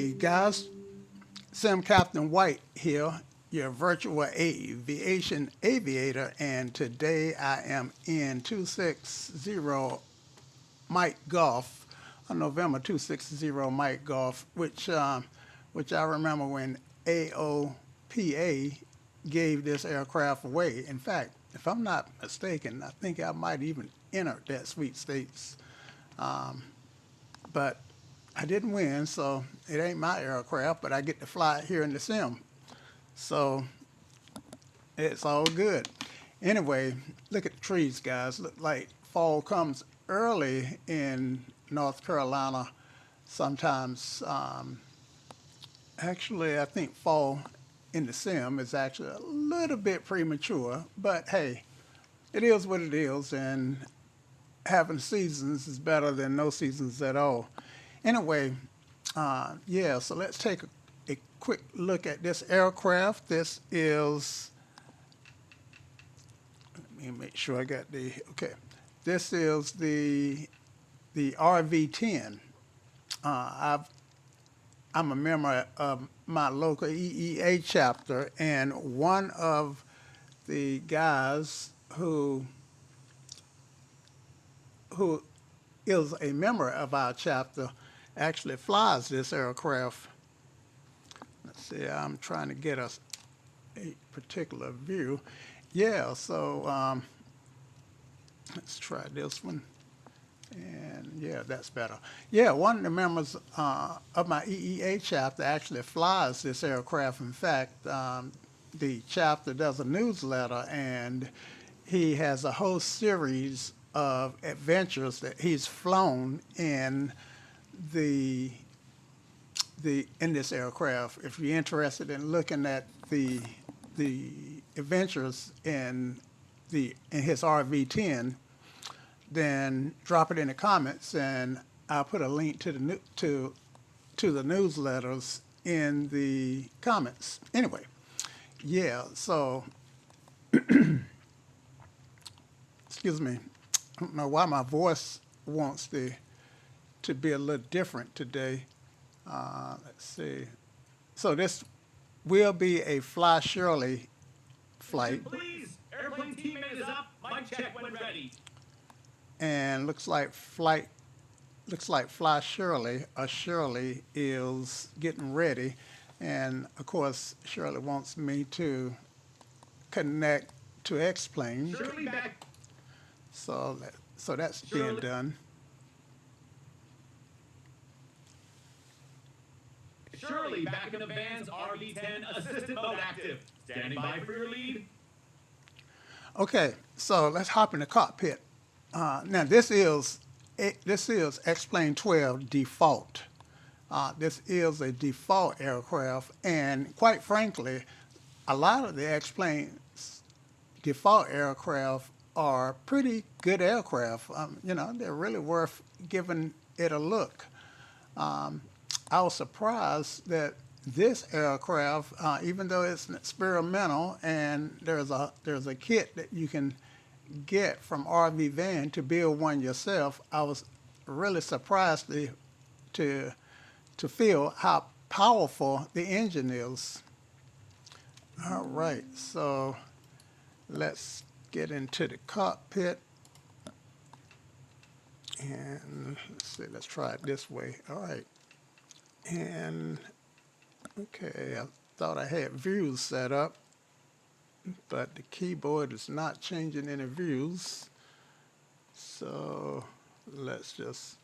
Hey guys, Sam Captain White here, your virtual aviation aviator, and today I am in 260 Mike Golf, November 260 Mike Golf, which I remember when AOPA gave this aircraft away. In fact, if I'm not mistaken, I think I might even enter that sweepstakes, but I didn't win, so it ain't my aircraft, but I get to fly it here in the sim. So it's all good. Anyway, look at the trees, guys. Look like fall comes early in North Carolina. Sometimes, actually, I think fall in the sim is actually a little bit premature, but hey, it is what it is, and having seasons is better than no seasons at all. Anyway, yeah, so let's take a quick look at this aircraft. This is, let me make sure I got the, okay. This is the RV-10. I'm a member of my local EEA chapter, and one of the guys who is a member of our chapter actually flies this aircraft. Let's see, I'm trying to get us a particular view. Yeah, so let's try this one. And yeah, that's better. Yeah, one of the members of my EEA chapter actually flies this aircraft. In fact, the chapter does a newsletter, and he has a whole series of adventures that he's flown in the in this aircraft. If you're interested in looking at the adventures in his RV-10, then drop it in the comments, and I'll put a link to the newsletters in the comments. Anyway, yeah. So, excuse me. I don't know why my voice wants to be a little different today. Let's see. So this will be a Fly Shirley flight. Please, airplane teammate is up. Mic check when ready. And looks like Fly Shirley, or Shirley, is getting ready. And of course, Shirley wants me to connect to X-plane. Shirley back. So that's being done. Shirley back in the van's RV-10 assistant mode active. Standing by for your lead. Okay, so let's hop in the cockpit. Now this is X-plane 12 default. This is a default aircraft, and quite frankly, a lot of the X-plane's default aircraft are pretty good aircraft. You know, they're really worth giving it a look. I was surprised that this aircraft, even though it's an experimental, and there's a kit that you can get from RV-10 to build one yourself, I was really surprised to feel how powerful the engine is. All right, so let's get into the cockpit, and let's see. Let's try it this way. All right. And okay, I thought I had views set up, but the keyboard is not changing any views. So let's just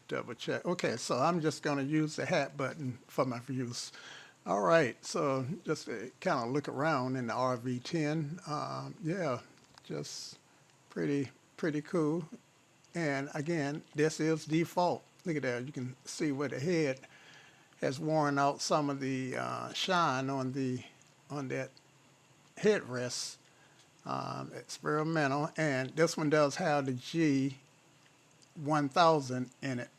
double check. Okay, so I'm just going to use the hat button for my views. All right, so just kind of look around in the RV-10. Yeah, just pretty cool. And again, this is default. Look at that. You can see where the head has worn out some of the shine on that headrest. Experimental, and this one does have the G1000 in it.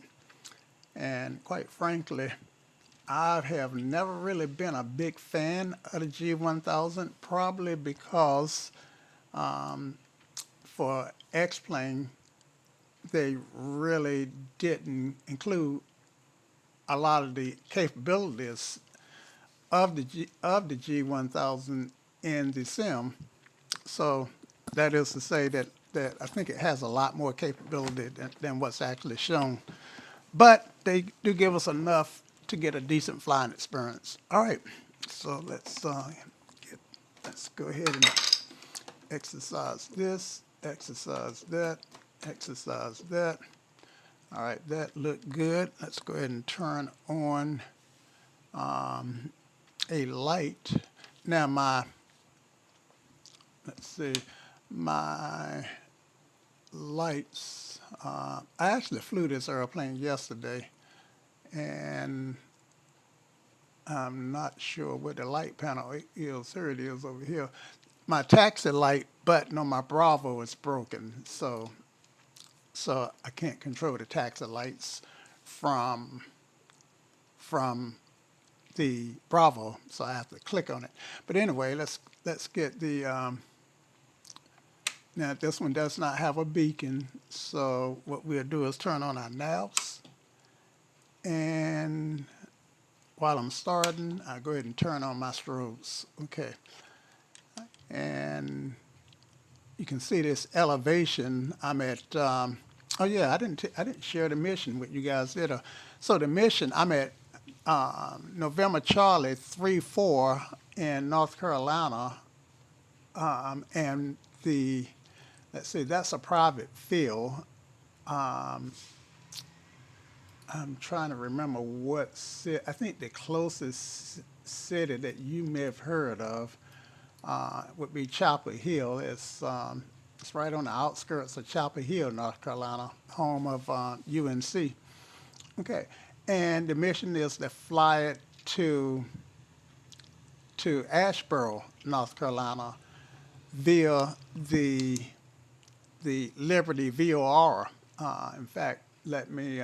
And quite frankly, I have never really been a big fan of the G1000, probably because for X-plane, they really didn't include a lot of the capabilities of the G1000 in the sim. So that is to say that I think it has a lot more capability than what's actually shown. But they do give us enough to get a decent flying experience. All right, so let's go ahead and exercise this, exercise that, exercise that. All right, that looked good. Let's go ahead and turn on a light. Now let's see, my lights, I actually flew this airplane yesterday, and I'm not sure where the light panel is. Here it is over here. My taxi light button on my Bravo is broken, so I can't control the taxi lights from the Bravo, so I have to click on it. But anyway, let's get the now this one does not have a beacon, so what we'll do is turn on our navs, and while I'm starting, I'll go ahead and turn on my strobes. Okay, and you can see this elevation. I'm at oh yeah, I didn't share the mission with you guys, did I? So the mission, I'm at November Charlie 34 in North Carolina, and let's see, that's a private field. I'm trying to remember what city. I think the closest city that you may have heard of would be Chapel Hill. It's right on the outskirts of Chapel Hill, North Carolina, home of UNC. Okay, and the mission is to fly it to Asheboro, North Carolina, via the Liberty VOR. In fact, let me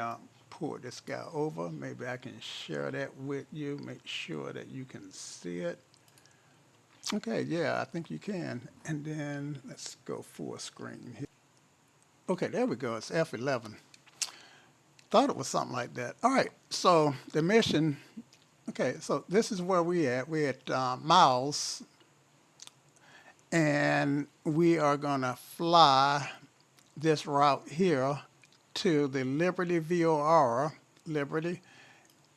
pull this guy over. Maybe I can share that with you. Make sure that you can see it. Okay, yeah, I think you can. And then let's go full screen here. Okay, there we go. It's F11. Thought it was something like that. All right, so the mission. Okay, so this is where we at. We're at Miles, and we are gonna fly this route here to the Liberty VOR, Liberty,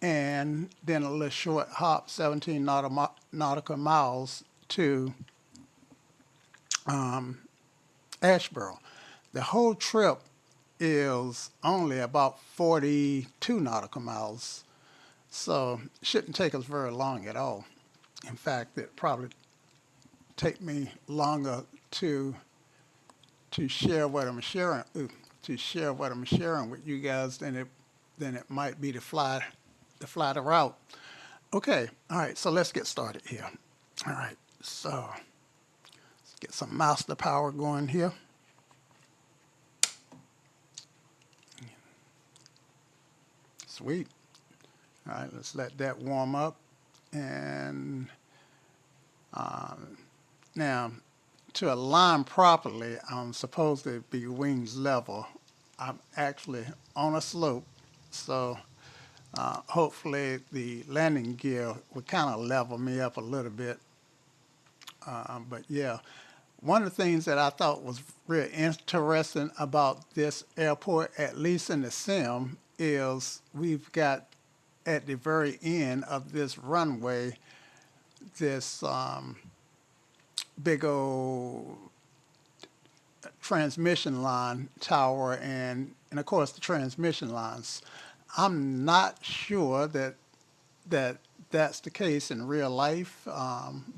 and then a little short hop, 17 nautical miles to Asheboro. The whole trip is only about 42 nautical miles, so it shouldn't take us very long at all. In fact, it probably take me longer to share what I'm sharing with you guys than it might be to fly the route. Okay, all right, so let's get started here. All right, so let's get some master power going here. Sweet. All right, let's let that warm up. And now, to align properly, I'm supposed to be wings level. I'm actually on a slope, so hopefully the landing gear will kind of level me up a little bit. But yeah, one of the things that I thought was really interesting about this airport, at least in the sim, is we've got at the very end of this runway this big old transmission line tower, and of course the transmission lines. I'm not sure that that's the case in real life,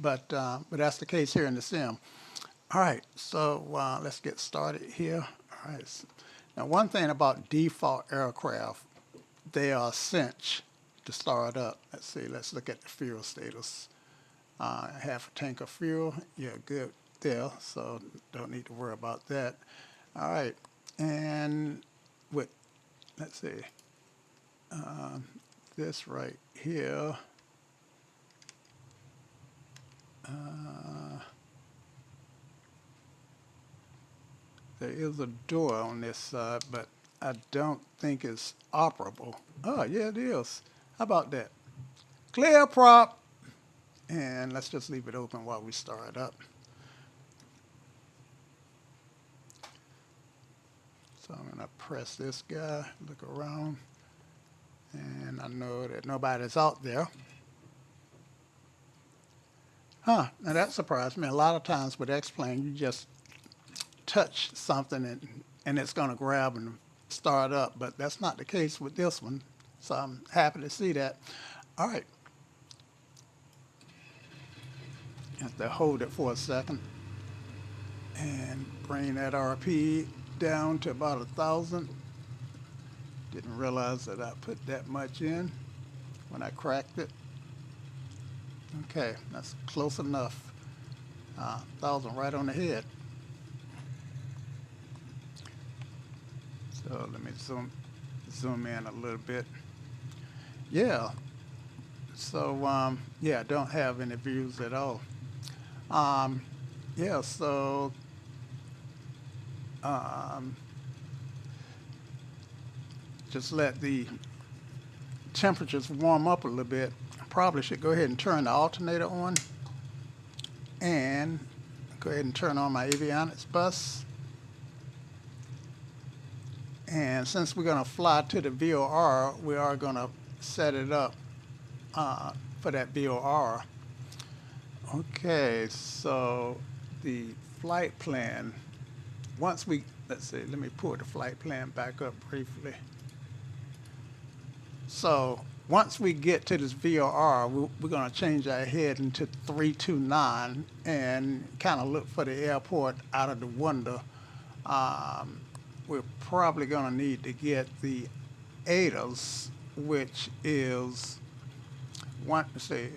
but that's the case here in the sim. All right, so let's get started here. All right. Now, one thing about default aircraft, they are cinch to start up. Let's see. Let's look at the fuel status. Half a tank of fuel. Yeah, good there. So don't need to worry about that. All right, and let's see, this right here. There is a door on this side, but I don't think it's operable. Oh, yeah, it is. How about that? Clear prop, and let's just leave it open while we start up. So I'm gonna press this guy, look around, and I know that nobody's out there. Huh, now that surprised me. A lot of times with X-Plane, you just touch something and it's gonna grab and start up, but that's not the case with this one. So I'm happy to see that. All right. You have to hold it for a second and bring that RP down to about 1,000. Didn't realize that I put that much in when I cracked it. Okay, that's close enough. 1,000 right on the head. So let me zoom in a little bit. Yeah. So yeah, I don't have any views at all. Yeah, so just let the temperatures warm up a little bit. I probably should go ahead and turn the alternator on and go ahead and turn on my avionics bus. And since we're going to fly to the VOR, we are going to set it up for that VOR. Okay, so the flight plan, once we, let's see, let me pull the flight plan back up briefly. So once we get to this VOR, we're going to change our heading to 329 and kind of look for the airport out of the window. We're probably going to need to get the ADAS, which is the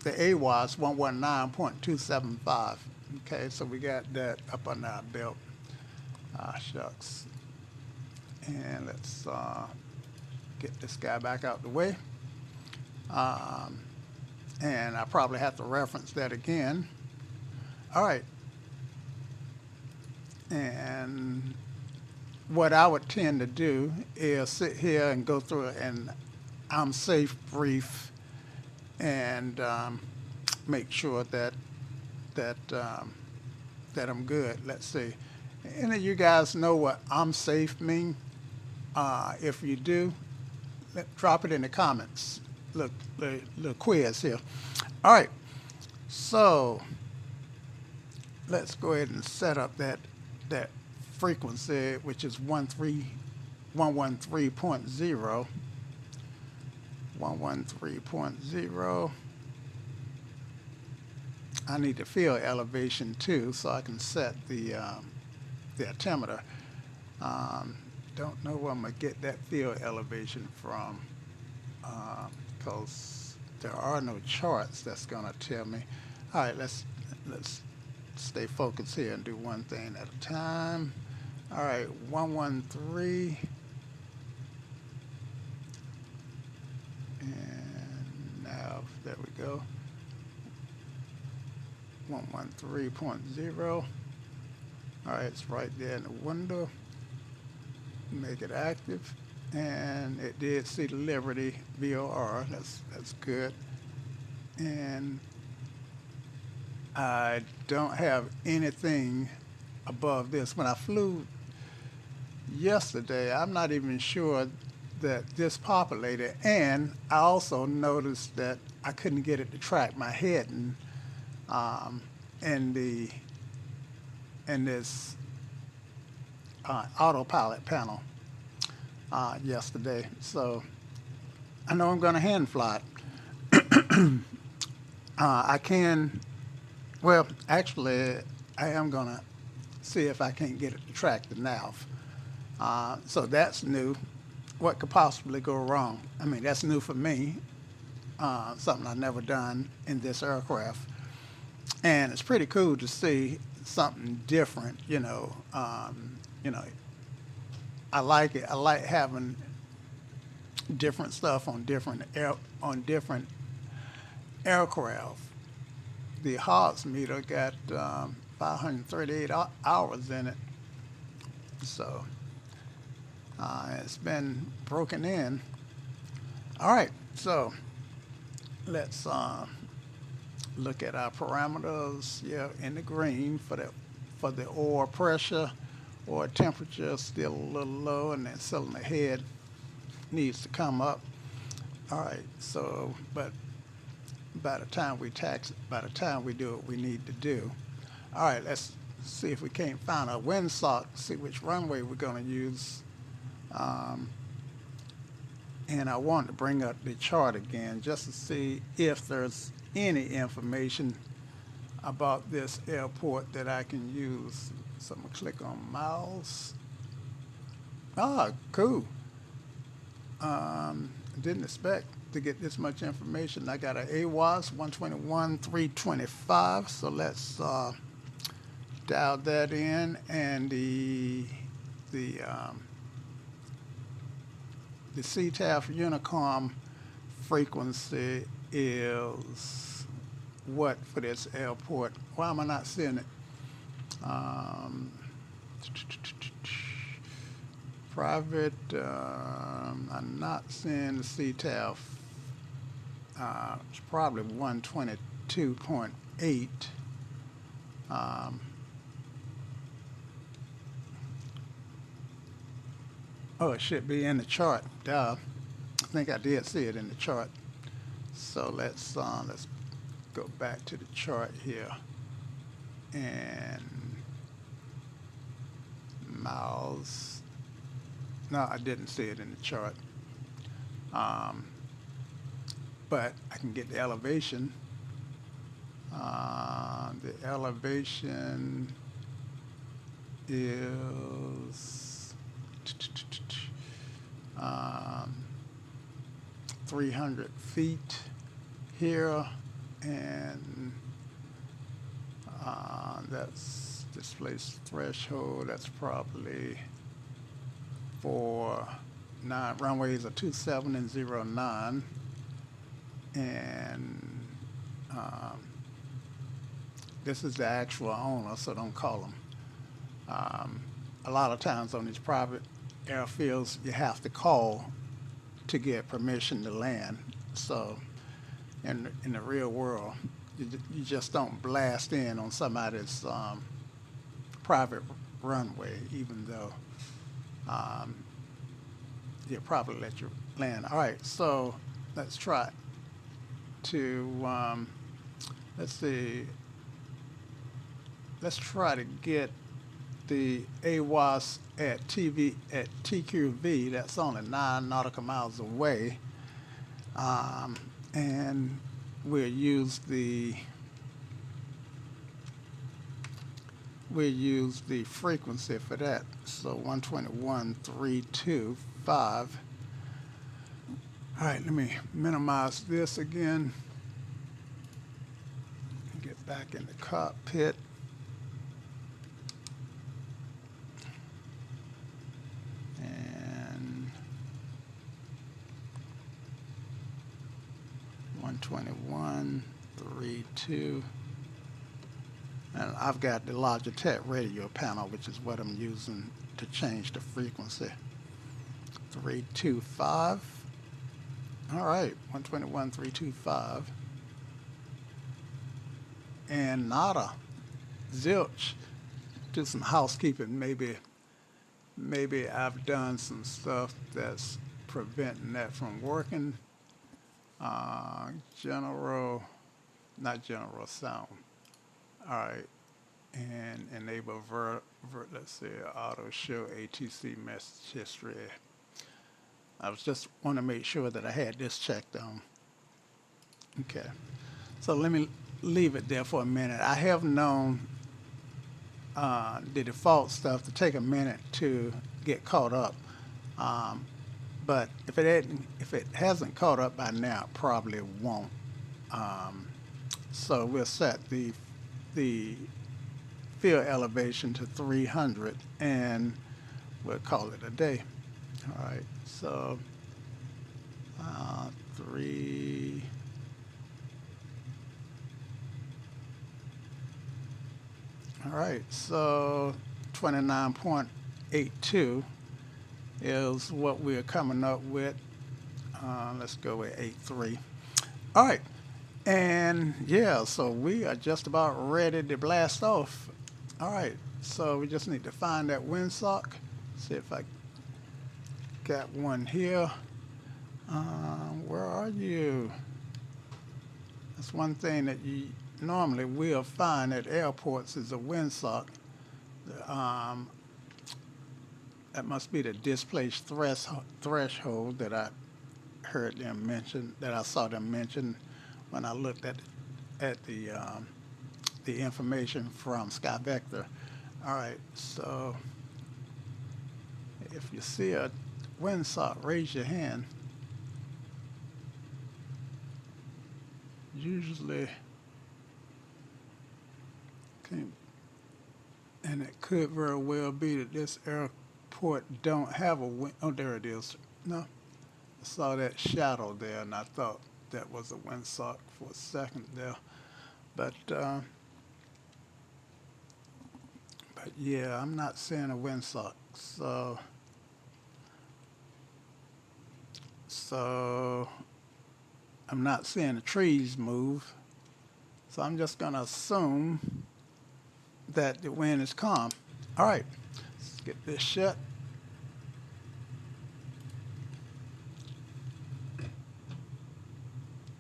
AWAS 119.275. Okay, so we got that up on our belt. Shucks. And let's get this guy back out the way. And I probably have to reference that again. All right. And what I would tend to do is sit here and go through an I'm safe brief and make sure that I'm good. Let's see. Any of you guys know what I'm safe mean? If you do, drop it in the comments. Look, little quiz here. All right. So let's go ahead and set up that frequency, which is 113.0. 113.0. I need the field elevation too, so I can set the altimeter. Don't know where I'm gonna get that field elevation from, because there are no charts that's gonna tell me. All right, let's stay focused here and do one thing at a time. All right, 113. And now, there we go. 113.0. All right, it's right there in the window. Make it active. And it did see the Liberty VOR. That's good. And I don't have anything above this. When I flew yesterday, I'm not even sure that this populated, and I also noticed that I couldn't get it to track my heading in this autopilot panel yesterday. So I know I'm going to hand fly it. I can, well, actually, I am going to see if I can't get it to track the nav. So that's new. What could possibly go wrong? I mean, that's new for me, something I've never done in this aircraft. And it's pretty cool to see something different, you know. I like it. I like having different stuff on different aircraft. The Hogs meter got 538 hours in it, so it's been broken in. All right, so let's look at our parameters. Yeah, in the green for the oil pressure or temperature, still a little low, and then cylinder head needs to come up. All right, so but by the time we do what we need to do. All right, let's see if we can't find a windsock, see which runway we're going to use. And I want to bring up the chart again just to see if there's any information about this airport that I can use. So I'm going to click on miles. Ah, cool. Didn't expect to get this much information. I got an AWAS 121,325. So let's dial that in, and the CTAF Unicom frequency is what for this airport? Why am I not seeing it? Private, I'm not seeing the CTAF. It's probably 122.8. Oh, it should be in the chart. Duh. I think I did see it in the chart. So let's go back to the chart here. And miles. No, I didn't see it in the chart. But I can get the elevation. The elevation is 300 feet here, and that's displaced threshold. That's probably for 9 runways are 27 and 09, and this is the actual owner, so don't call them. A lot of times on these private airfields, you have to call to get permission to land. So in the real world, you just don't blast in on somebody's private runway, even though they'll probably let you land. All right, so let's try to, let's see, let's try to get the AWAS at TQV. That's only 9 nautical miles away, and we'll use the frequency for that. So 121,325. All right, let me minimize this again. Get back in the cockpit. And 121,32. And I've got the Logitech radio panel, which is what I'm using to change the frequency. 325. All right, 121,325. And nada, zilch. Do some housekeeping. Maybe I've done some stuff that's preventing that from working. Not general sound. All right, and enable let's see, auto show ATC message history. I was just want to make sure that I had this checked on. Okay, so let me leave it there for a minute. I have known the default stuff to take a minute to get caught up, but if it hasn't caught up by now, it probably won't. So we'll set the field elevation to 300, and we'll call it a day. All right, so 3. All right, so 29.82 is what we're coming up with. Let's go with 8-3. All right. And yeah, so we are just about ready to blast off. All right. So we just need to find that windsock. See if I got one here. Where are you? That's one thing that you normally will find at airports is a windsock. That must be the displaced threshold that I heard them mention, that I saw them mention when I looked at the information from SkyVector. All right, so if you see a windsock, raise your hand. Usually, and it could very well be that this airport don't have a wind. Oh, there it is. No, I saw that shadow there, and I thought that was a windsock for a second there. But yeah, I'm not seeing a windsock. So I'm not seeing the trees move. So I'm just going to assume that the wind is calm. All right, let's get this shut.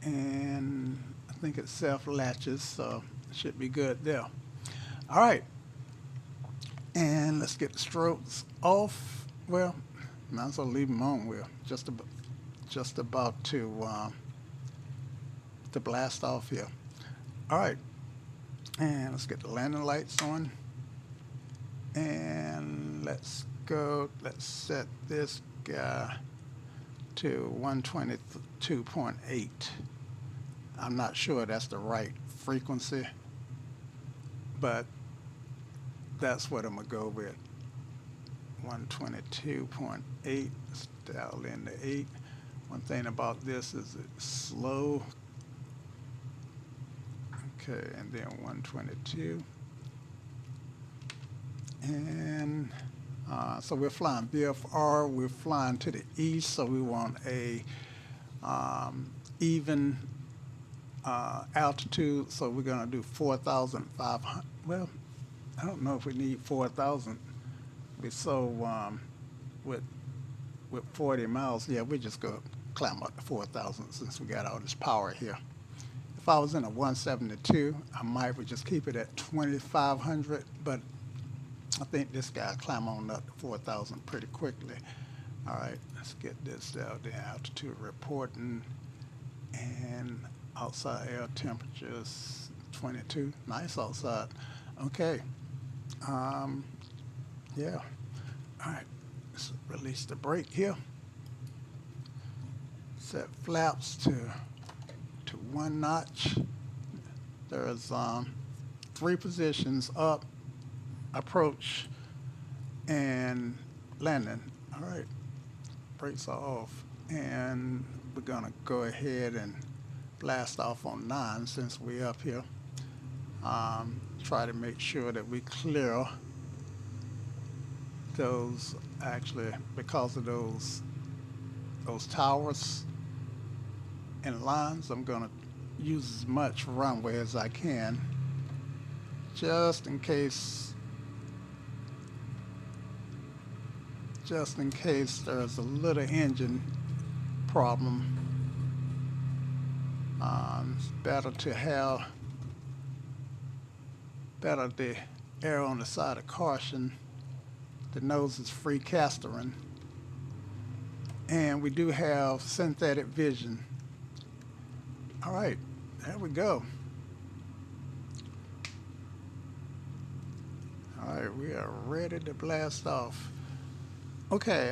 And I think it self-latches, so it should be good there. All right, and let's get the strokes off. Well, might as well leave them on. We're just about to blast off here. All right, and let's get the landing lights on. And let's go, let's set this guy to 122.8. I'm not sure that's the right frequency, but that's what I'm gonna go with. 122.8, let's dial in the 8. One thing about this is it's slow. Okay, and then 122. And so we're flying VFR, we're flying to the east, so we want a even altitude, so we're gonna do 4,500. Well, I don't know if we need 4,000. So with 40 miles, yeah, we just go climb up to 4,000 since we got all this power here. If I was in a 172, I might would just keep it at 2,500, but I think this guy climb on up to 4,000 pretty quickly. All right, let's get this out there. Altitude reporting and outside air temperatures 22. Nice outside. Okay. Yeah. All right. Let's release the brake here. Set flaps to 1 notch. There's 3 positions: up, approach, and landing. All right, brakes are off, and we're gonna go ahead and blast off on 9 since we're up here. Try to make sure that we clear those, actually, because of those towers and lines. I'm gonna use as much runway as I can, just in case there's a little engine problem. It's better to err on the side of caution. The nose is free castering, and we do have synthetic vision. All right, there we go. All right, we are ready to blast off. Okay,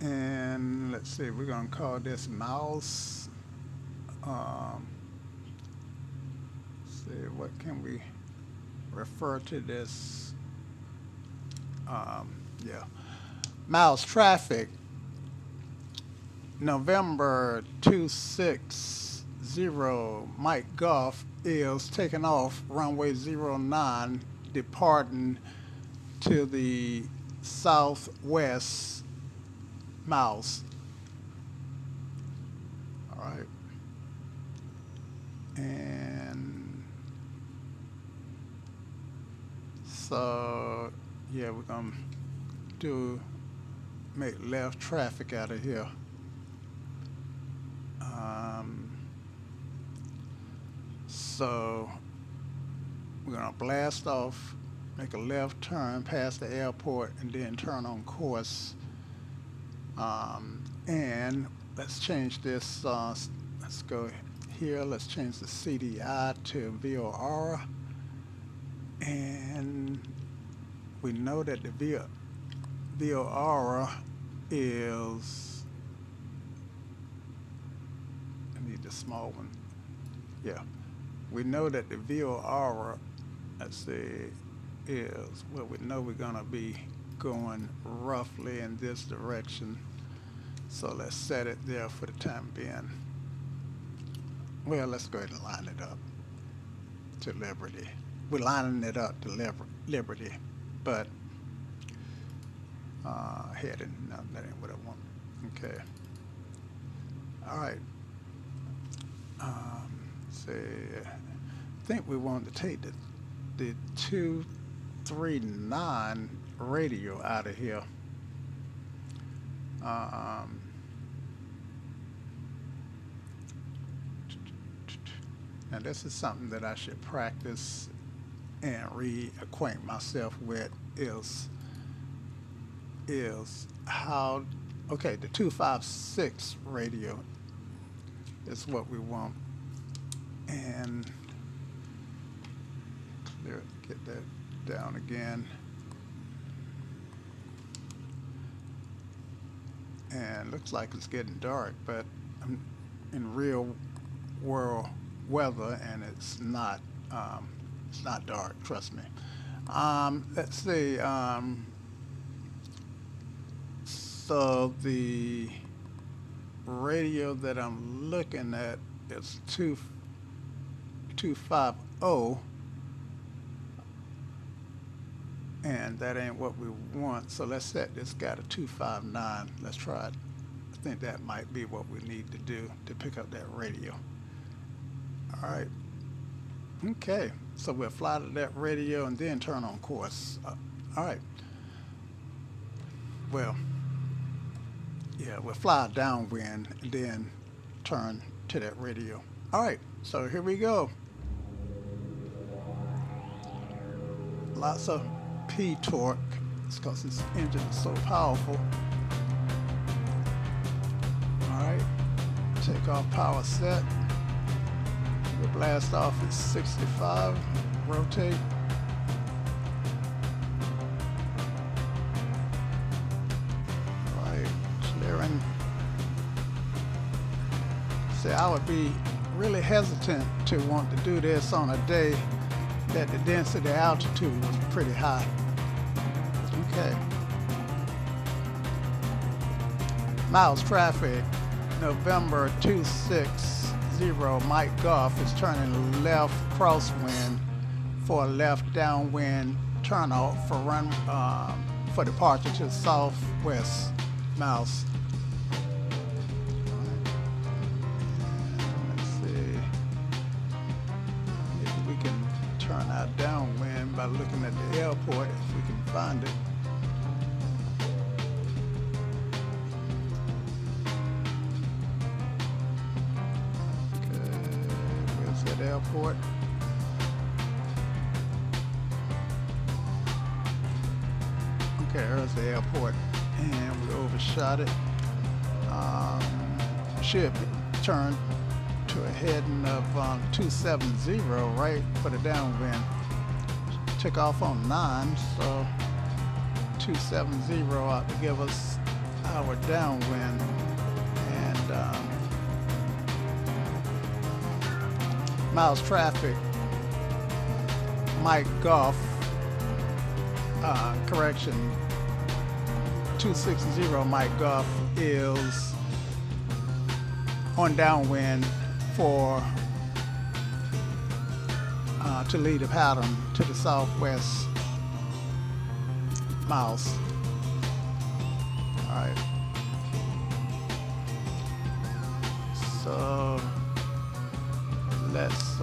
and let's see, we're gonna call this mouse. See, what can we refer to this? Yeah, miles traffic. November 260, Mike Goff is taking off runway 09, departing to the southwest mouse. All right. And so, yeah, we're gonna make left traffic out of here. So we're gonna blast off, make a left turn past the airport, and then turn on course. And let's change this. Let's go here. Let's change the CDI to VOR. And we know that the VOR is, I need the small one. Yeah. We know that the VOR, let's see, is, well, we know we're gonna be going roughly in this direction. So let's set it there for the time being. Well, let's go ahead and line it up to Liberty. We're lining it up to Liberty, but heading, no, that ain't what I want. Okay. All right. See, I think we want to take the 239 radio out of here. Now this is something that I should practice and reacquaint myself with is how, okay, the 256 radio is what we want. And there, get that down again. And looks like it's getting dark, but I'm in real world weather, and it's not dark, trust me. Let's see. So the radio that I'm looking at is 250, and that ain't what we want. So let's set this guy to 259. Let's try it. I think that might be what we need to do to pick up that radio. All right. Okay. So we'll fly to that radio and then turn on course. All right. Well, yeah, we'll fly downwind and then turn to that radio. All right. So here we go. Lots of P torque. It's because this engine is so powerful. All right. Take off power set. We'll blast off at 65. Rotate. All right. Clearing. See, I would be really hesitant to want to do this on a day that the density altitude was pretty high. Okay. Miles traffic, November 260, Mike Goff is turning left crosswind for a left downwind turnout for departure to southwest. Miles. Turn out downwind by looking at the airport if we can find it. Okay, where's that airport? Okay, there's the airport, and we overshot it. Should turn to a heading of 270, right, for the downwind. Took off on 9, so 270 ought to give us our downwind. And miles traffic, Mike Goff, correction, 260 Mike Goff is on downwind for to lead a pattern to the southwest. Miles. All right. so let's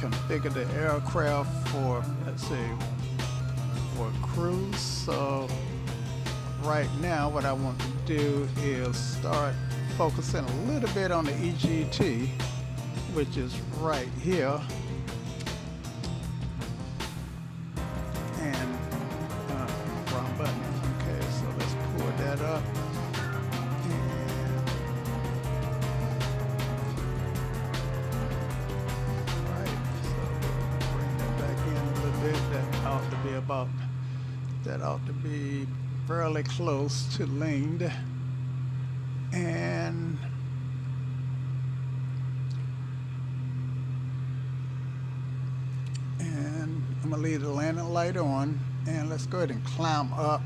configure the aircraft for, let's see, for cruise. So right now what I want to do is start focusing a little bit on the EGT, which is right here. And wrong button. Okay, so let's pull that up. And right, so bring that back in a little bit. That ought to be fairly close to leaned. And I'm gonna leave the landing light on, and let's go ahead and climb up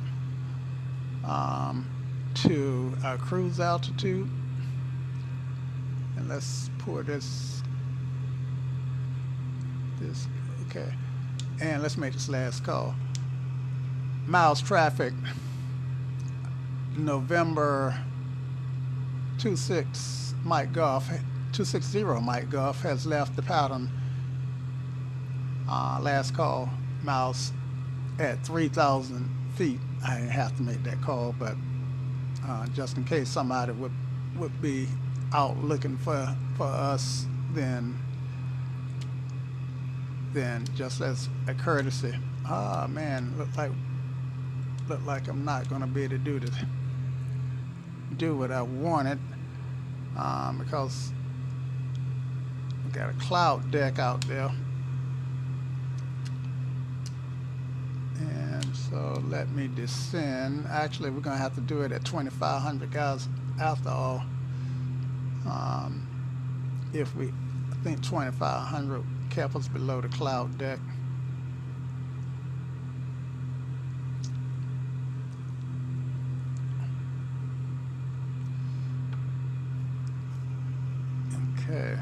to our cruise altitude, and let's pour this okay, and let's make this last call. Miles traffic, November 26 Mike Golf 260 Mike Golf has left the pattern. Last call, miles at 3,000 feet. I didn't have to make that call, but just in case somebody would be out looking for us, then just as a courtesy. Ah man, look like I'm not gonna be able to do what I wanted, because we got a cloud deck out there. And so let me descend. Actually, we're gonna have to do it at 2,500 guys after all. I think 2,500 kept us below the cloud deck. Okay.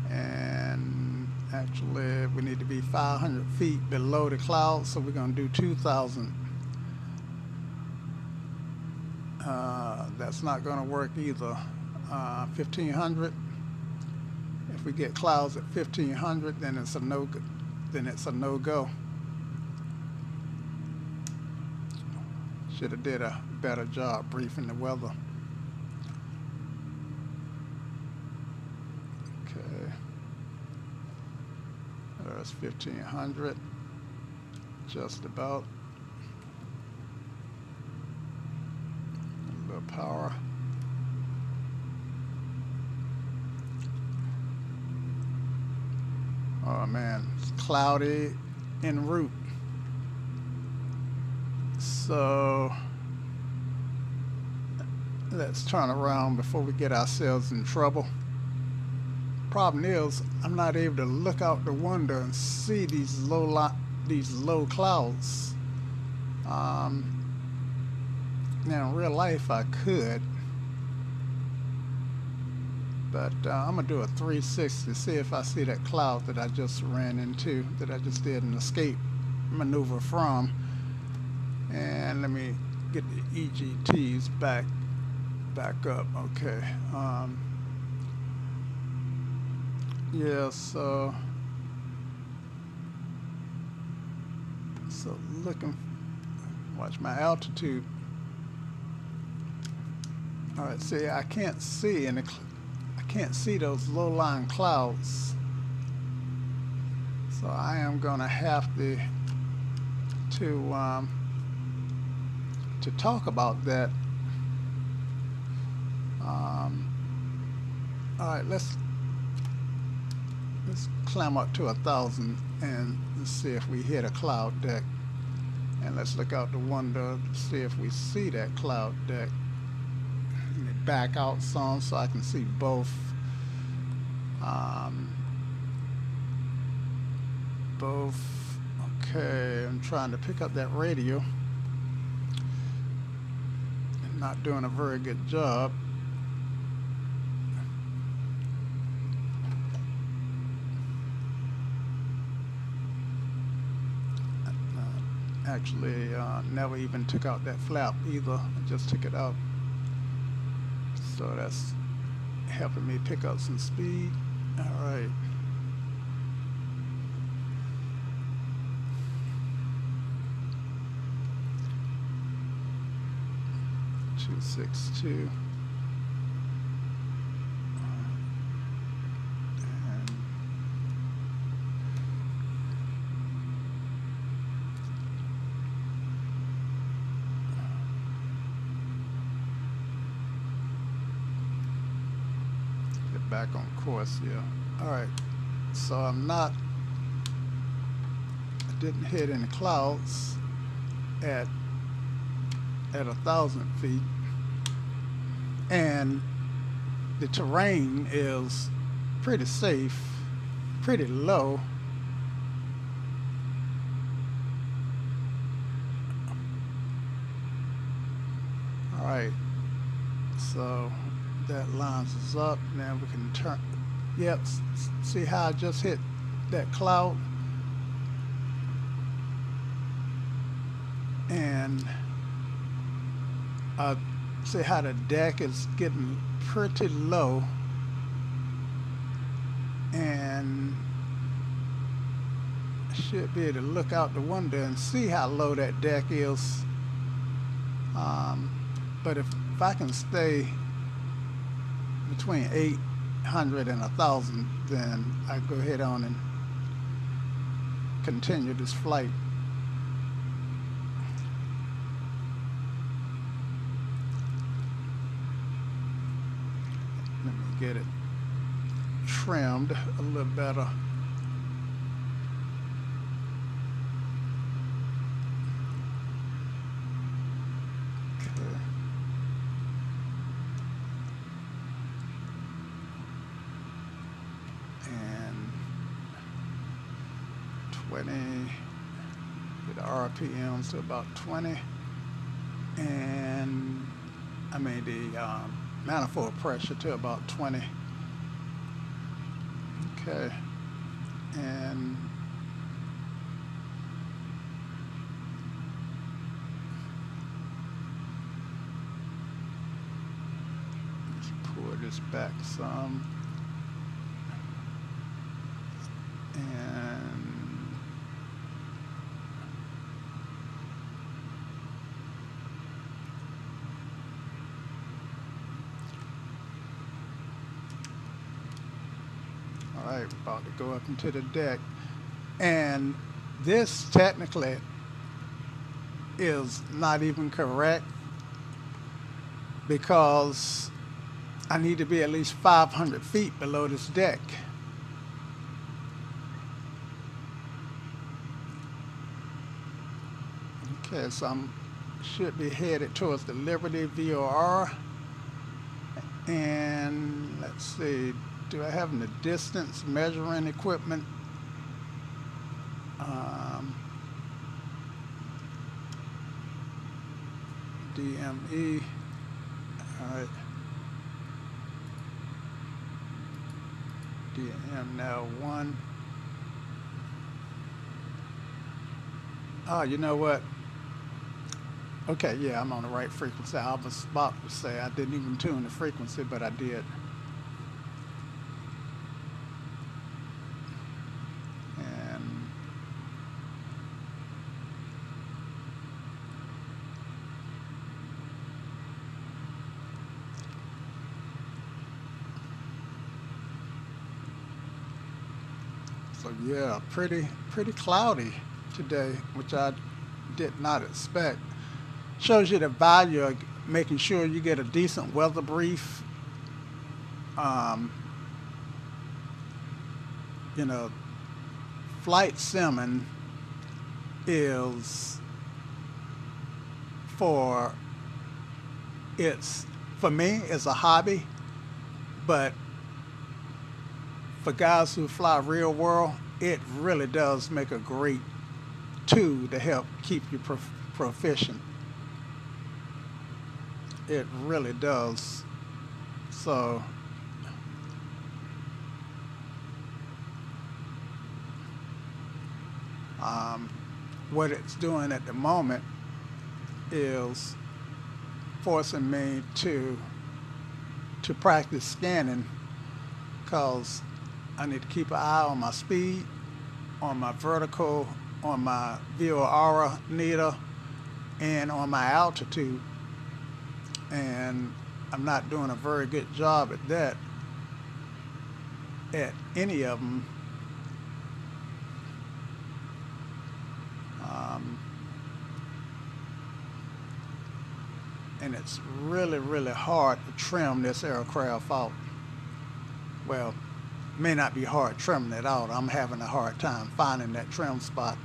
And actually, we need to be 500 feet below the clouds, so we're going to do 2,000. That's not going to work either. 1,500. If we get clouds at 1,500, then it's a no-go. Should have did a better job briefing the weather. Okay. There's 1,500. Just about. A little power. Oh man, it's cloudy en route. So let's turn around before we get ourselves in trouble. Problem is, I'm not able to look out the window and see these low clouds. Now in real life I could, but I'm gonna do a 360 to see if I see that cloud that I just ran into, that I just did an escape maneuver from. And let me get the EGTs back up. Okay. Yeah, so looking, watch my altitude. All right, see, I can't see those low-lying clouds, so I am gonna have to talk about that. All right, let's climb up to 1,000 and see if we hit a cloud deck, and let's look out the window to see if we see that cloud deck. Let me back out some so I can see both. Okay, I'm trying to pick up that radio. Not doing a very good job. Actually, never even took out that flap either. I just took it out. So that's helping me pick up some speed. All right. Two 6.2. Back on course here. All right, so I didn't hit any clouds at 1,000 feet, and the terrain is pretty safe, pretty low. All right, so that lines us up. Now we can turn. Yep, see how I just hit that cloud? And see how the deck is getting pretty low, and I should be able to look out the window and see how low that deck is. But if I can stay between 800 and 1,000, then I go ahead on and continue this flight. Let me get it trimmed a little better. Get the RPMs to about 20, and I mean the manifold pressure to about 20. Okay, and let's pull this back some, and all right, we're about to go up into the deck, and this technically is not even correct because I need to be at least 500 feet below this deck. Okay, so I should be headed towards the Liberty VOR, and let's see. Do I have the distance measuring equipment? DME. All right. DM now 1. Oh, you know what? Okay, yeah, I'm on the right frequency. I was about to say I didn't even tune the frequency, but I did. So yeah, pretty cloudy today, which I did not expect. Shows you the value of making sure you get a decent weather brief. You know, flight simming is for me, it's a hobby, but for guys who fly real world, it really does make a great tool to help keep you proficient. It really does. So what it's doing at the moment is forcing me to to practice scanning, because I need to keep an eye on my speed, on my vertical, on my VOR needle, and on my altitude. And I'm not doing a very good job at that at any of them. And it's really, really hard to trim this aircraft out. Well, it may not be hard trimming it out. I'm having a hard time finding that trim spot.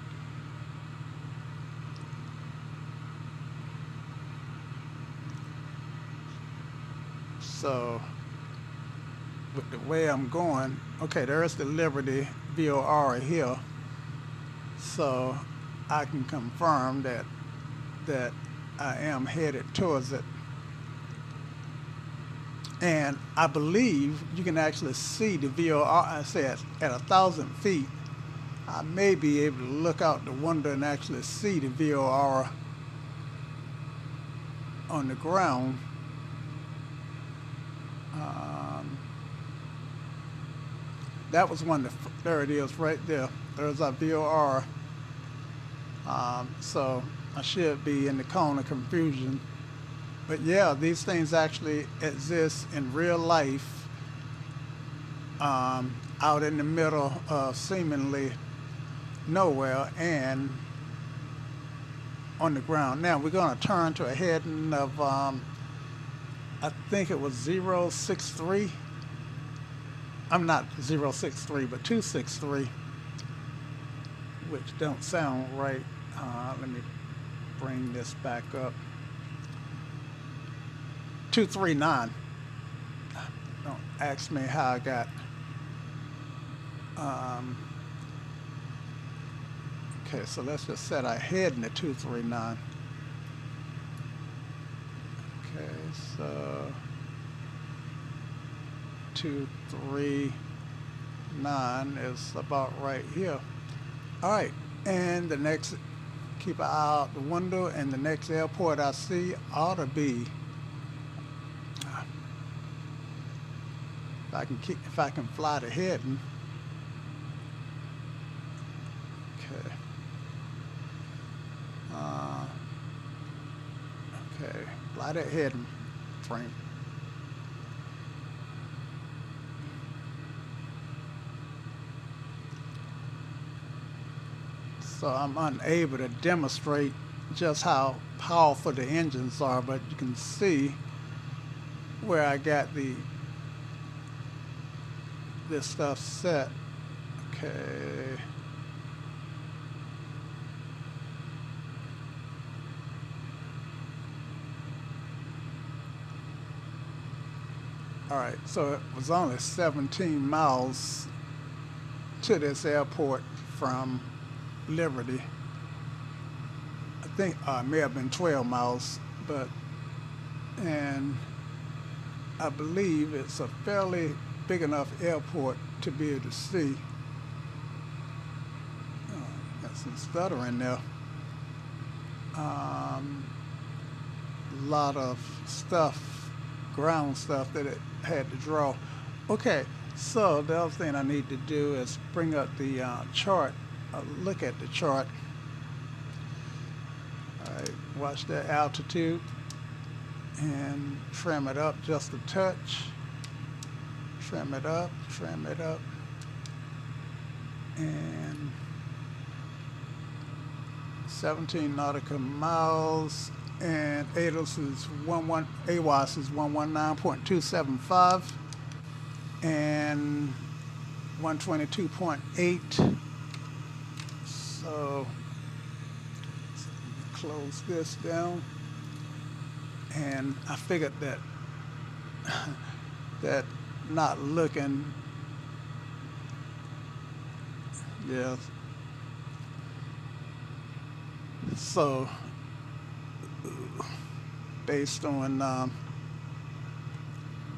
So, with the way I'm going, okay, there's the Liberty VOR here. So, I can confirm that I am headed towards it. And I believe you can actually see the VOR. I said at 1,000 feet, I may be able to look out the window and actually see the VOR on the ground. That was one. There it is, right there. There's our VOR. So I should be in the cone of confusion. But yeah, these things actually exist in real life, out in the middle of seemingly nowhere and on the ground. Now we're going to turn to a heading of, I think it was 063. I'm not 063, but 263, which don't sound right. Let me bring this back up. 239. Don't ask me how I got. Okay, so let's just set our head in the 239. Okay, so 239 is about right here. All right, and the next, keep an eye out the window, and the next airport I see ought to be, if I can fly the heading. Okay. Okay, fly that heading, Frank. So I'm unable to demonstrate just how powerful the engines are, but you can see where I got this stuff set. Okay. All right, so it was only 17 miles to this airport from Liberty. I think it may have been 12 miles, and I believe it's a fairly big enough airport to be able to see. Got some stuttering there. A lot of stuff, ground stuff that it had to draw. Okay, so the other thing I need to do is bring up the chart, look at the chart. All right, watch that altitude and trim it up just a touch. Trim it up, and 17 nautical miles, and AWOS is 119.275 and 122.8. So close this down, and I figured that that not looking, yeah. So based on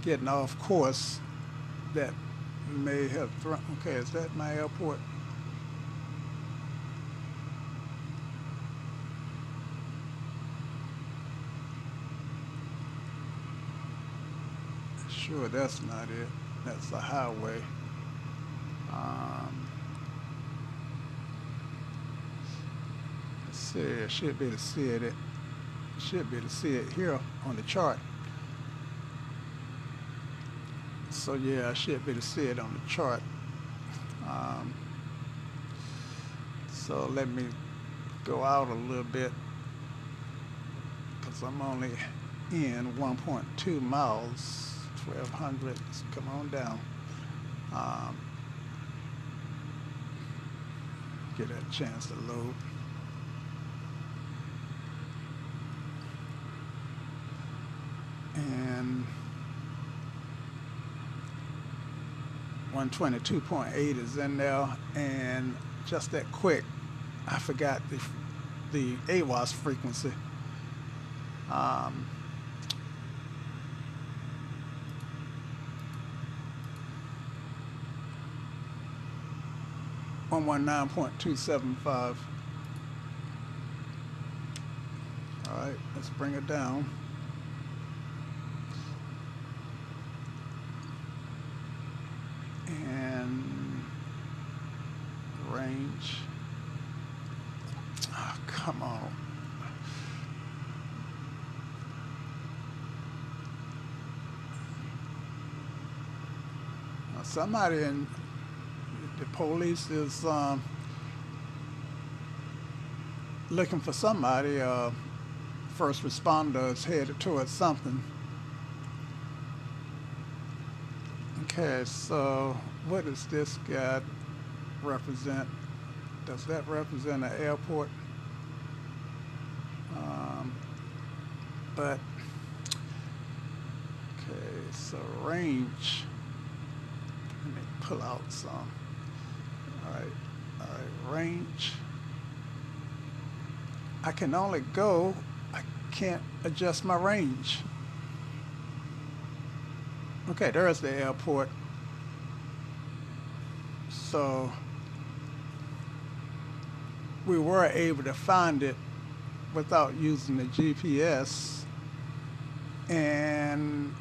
getting off course, that may have thrown. Okay, is that my airport? sure that's not it. That's the highway. Let's see, I should be able to see it. Should be able to see it here on the chart. So yeah, I should be able to see it on the chart. So let me go out a little bit because I'm only in 1.2 miles, 1200. Let's come on down. Get that chance to load. And 122.8 is in there, and just that quick, I forgot the AWAS frequency. 119.275. All right, let's bring it down. And range. Oh, come on. Now, somebody in the police is looking for somebody. First responders headed towards something. Okay, so what does this guy represent? Does that represent an airport? But okay, so range. Let me pull out some. All right, range. I can only go. I can't adjust my range. Okay, there's the airport. So we were able to find it without using the GPS. And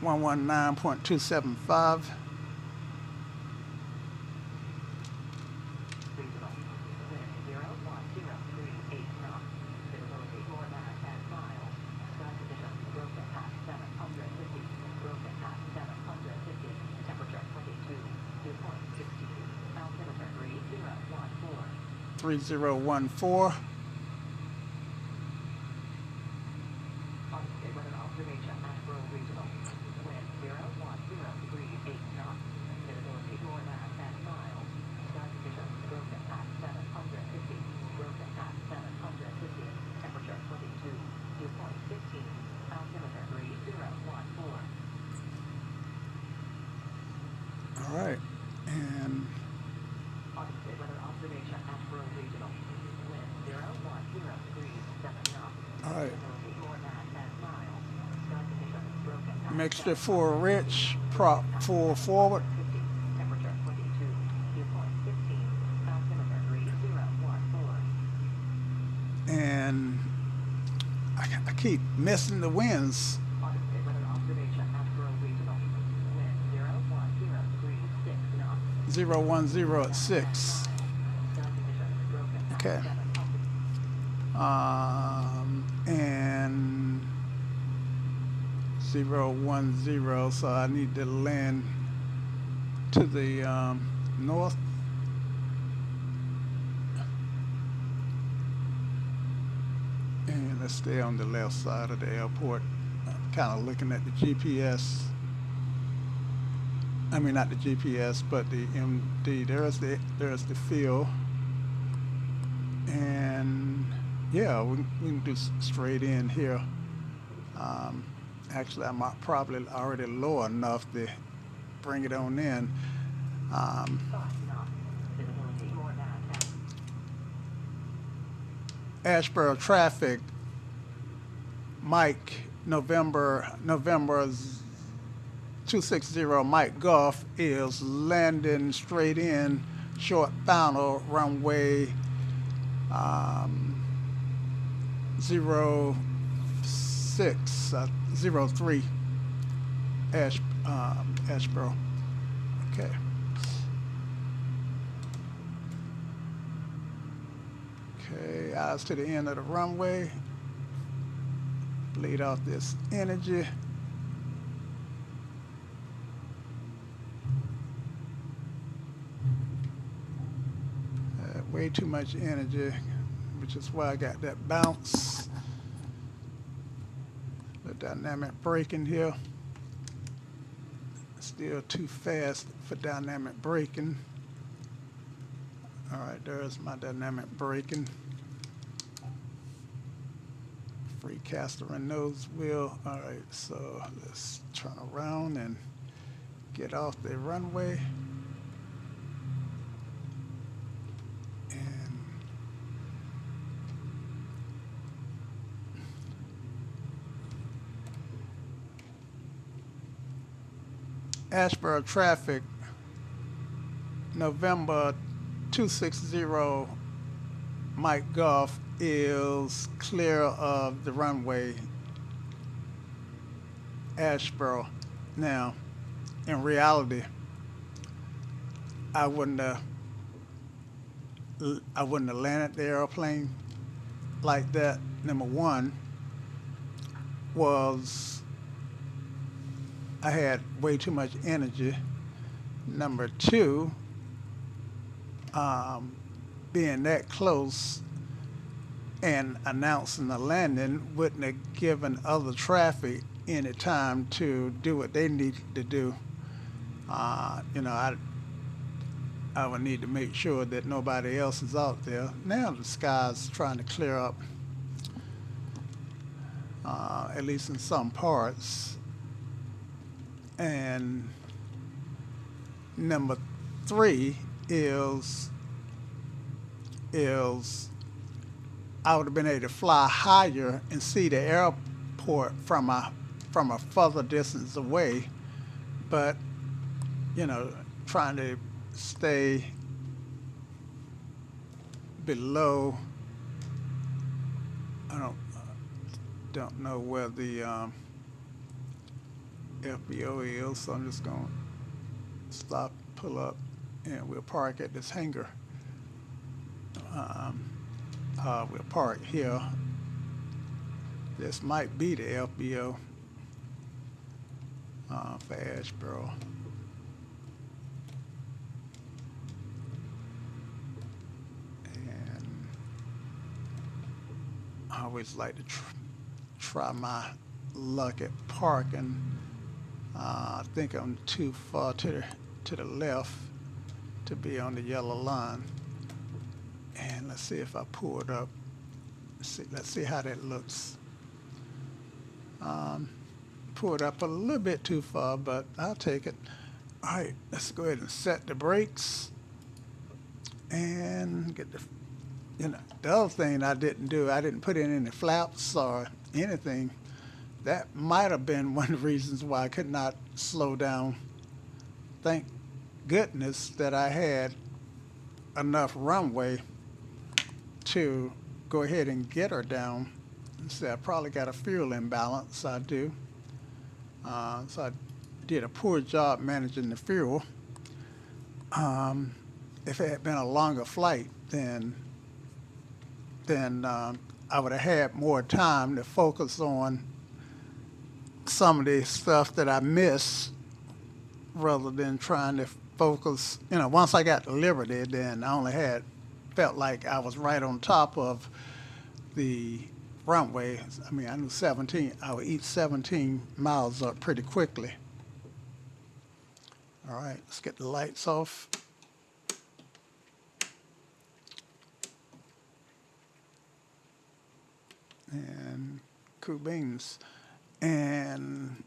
119.275. Altimeter 3014. observation, Asheboro Regional. Wind 010 degrees 8 knots. Visibility 4.5 miles. Sky conditions broken at 750. Broken at 750. Temperature 22. Dew point 15. Altimeter 3014. All right, and Weather observation, Asheboro Regional. Wind 010 degrees 7 knots. all right. Visibility 4.5 miles. Sky conditions broken at Mixture for rich, prop for forward. Temperature 22. Dew point 15. Altimeter 3014. And I keep missing the winds. Weather observation, Asheboro Regional. Wind 010 degrees 6 knots. 010 at 6. Sky conditions broken at Okay. 700. And 010, so I need to land to the north. And let's stay on the left side of the airport. I'm kind of looking at the GPS. I mean, not the GPS, but the MD. There's the field. And yeah, we can do straight in here. Actually, I might probably already low enough to bring it on in. 5 knots. Visibility 4.5. Asheboro traffic, Mike, November 260 Mike Golf is landing straight in, short final, runway 06, 03. Asheboro. Okay. Okay, eyes to the end of the runway. Bleed off this energy. Way too much energy, which is why I got that bounce. The dynamic braking here. Still too fast for dynamic braking. All right, there's my dynamic braking. Free caster and nose wheel. All right, so let's turn around and get off the runway. And Asheboro traffic, November 260 Mike Golf is clear of the runway, Asheboro. Now, in reality, I wouldn't have landed the airplane like that. Number one was I had way too much energy. Number two, being that close and announcing the landing wouldn't have given other traffic any time to do what they needed to do. You know, I would need to make sure that nobody else is out there. Now the sky's trying to clear up, at least in some parts. And number three is I would have been able to fly higher and see the airport from a further distance away, but you know, trying to stay below. I don't know where the FBO is, so I'm just going to stop, pull up, and we'll park at this hangar. We'll park here. This might be the FBO for Asheboro. And I always like to try my luck at parking. I think I'm too far to the left to be on the yellow line. And let's see if I pull it up. Let's see how that looks. Pull it up a little bit too far, but I'll take it. All right, let's go ahead and set the brakes and get the, you know, the other thing I didn't do, I didn't put in any flaps or anything. That might have been one of the reasons why I could not slow down. Thank goodness that I had enough runway to go ahead and get her down. See, I probably got a fuel imbalance, I do. So I did a poor job managing the fuel. If it had been a longer flight, then I would have had more time to focus on some of the stuff that I missed rather than trying to focus. You know, once I got to Liberty, then I only felt like I was right on top of the runway. I mean, I knew 17, I would eat 17 miles up pretty quickly. All right, let's get the lights off. And cool beans. And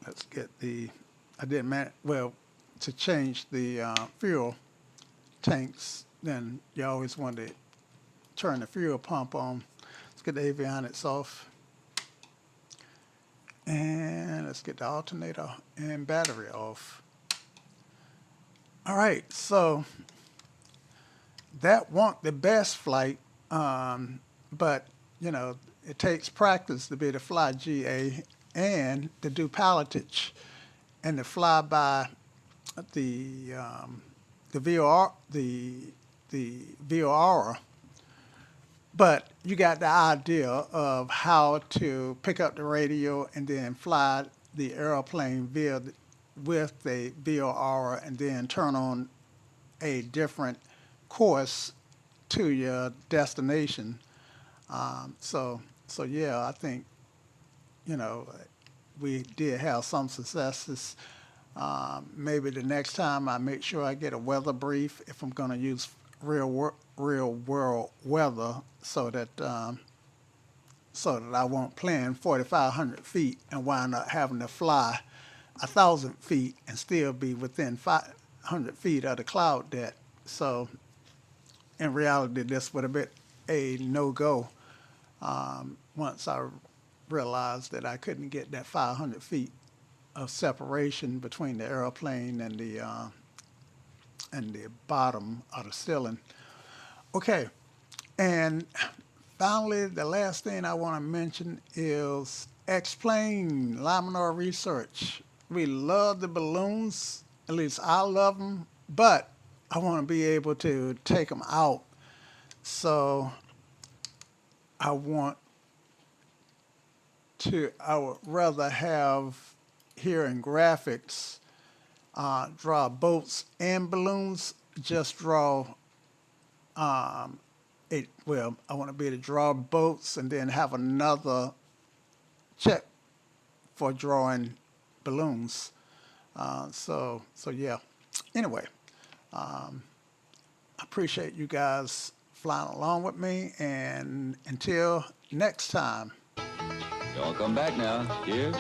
let's get the, I didn't manage, well, to change the fuel tanks, then you always want to turn the fuel pump on. Let's get the avionics off. And let's get the alternator and battery off. All right, so that wasn't the best flight, but you know, it takes practice to be able to fly GA. and to do pilotage and to fly by the VOR, the VOR. But you got the idea of how to pick up the radio and then fly the airplane with the VOR and then turn on a different course to your destination. So yeah, I think, you know, we did have some successes. Maybe the next time I make sure I get a weather brief if I'm going to use real world weather, so that I won't plan 4,500 feet and wind up having to fly 1,000 feet and still be within 500 feet of the cloud deck. So in reality, this would have been a no-go once I realized that I couldn't get that 500 feet of separation between the airplane and the bottom of the ceiling. Okay, and finally, the last thing I want to mention is explain laminar research. We love the balloons, at least I love them, but I want to be able to take them out. So I would rather have here in graphics, draw boats and balloons, just draw I want to be able to draw boats and then have another check for drawing balloons. So yeah. Anyway, I appreciate you guys flying along with me, and until next time. Y'all come back now. Cheers.